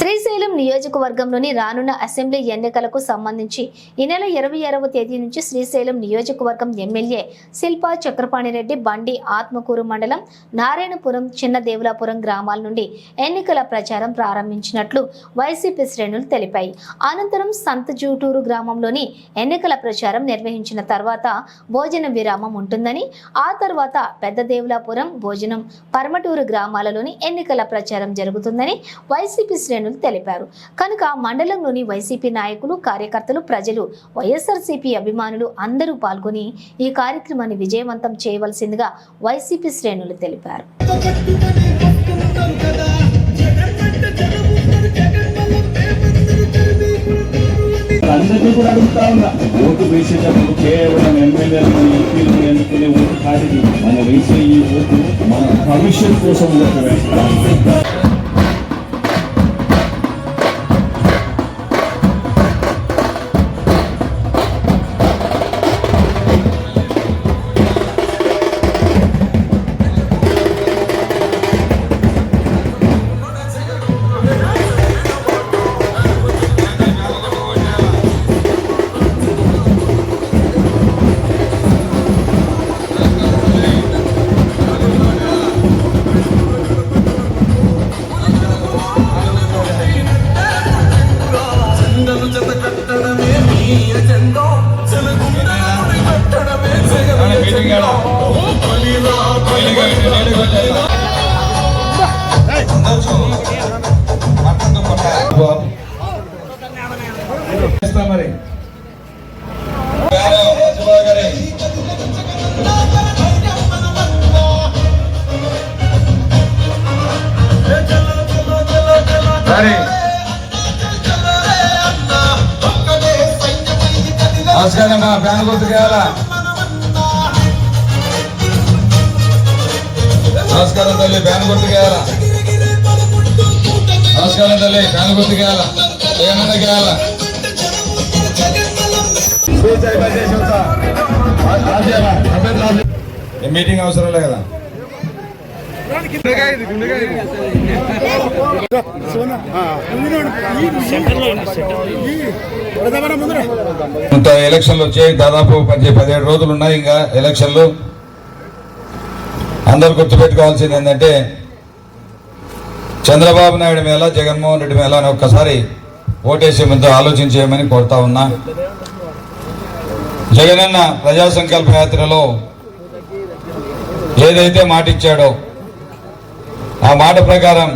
శ్రీశైలం నియోజకవర్గంలోని రానున్న అసెంబ్లీ ఎన్నికలకు సంబంధించి ఈ నెల 26వ తేదీ నుంచి శ్రీశైలం నియోజకవర్గం ఎమ్మెల్యే శిల్పా చక్రపాణిరెడ్డి బండి ఆత్మకూరు మండలం నారాయణపురం చిన్నదేవులాపురం గ్రామాల నుండి ఎన్నికల ప్రచారం ప్రారంభించినట్లు వైసీపీ శ్రేణులు తెలిపాయి. అనంతరం సంతజూటూరు గ్రామంలోని ఎన్నికల ప్రచారం నిర్వహించిన తర్వాత భోజన విరామం ఉంటుందని, ఆ తర్వాత పెద్దదేవులాపురం, భోజనం, పరమటూరు గ్రామాలలోని ఎన్నికల ప్రచారం జరుగుతుందని వైసీపీ శ్రేణులు తెలిపారు. కనుక మండలంలోని వైసీపీ నాయకులు, కార్యకర్తలు, ప్రజలు, వైఎస్ఆర్సీపీ అభిమానులు అందరూ పాల్గొని ఈ కార్యక్రమాన్ని విజయవంతం చేయవలసిందిగా వైసీపీ శ్రేణులు తెలిపారు. అందరినీ కూడా అడుగుతా ఉన్నా, ఓటు వేసేటప్పుడు కేవలం ఎమ్మెల్యేలను, ఎంపీలను ఎన్నుకునే ఓటు కాదు. మన వేసే ఈ ఓటు మన భవిష్యత్ కోసం వేస్తాం. మరి నమస్కారమ్మా, ఫ్యాన్ గుర్తుకేయాలా? నమస్కారం తల్లి, ఫ్యాన్ గుర్తుకేయాలా? నమస్కారం తల్లి, ఫ్యాన్ గుర్తుకేయాలా? ఏమన్నా కేయాలా? మీటింగ్ అవసరం లే కదా. ఎలక్షన్లు వచ్చాయి, దాదాపు 17 రోజులు ఉన్నాయి. ఇంకా ఎలక్షన్లు అందరు గుర్తుపెట్టుకోవాల్సింది ఏంటంటే, చంద్రబాబు నాయుడు మేళ, జగన్మోహన్ రెడ్డి మేళ అని ఒక్కసారి ఓటేసే ముందు ఆలోచించేయమని కోరుతా ఉన్నా. జగనన్న ప్రజా సంకల్ప యాత్రలో ఏదైతే మాట ఇచ్చాడో ఆ మాట ప్రకారం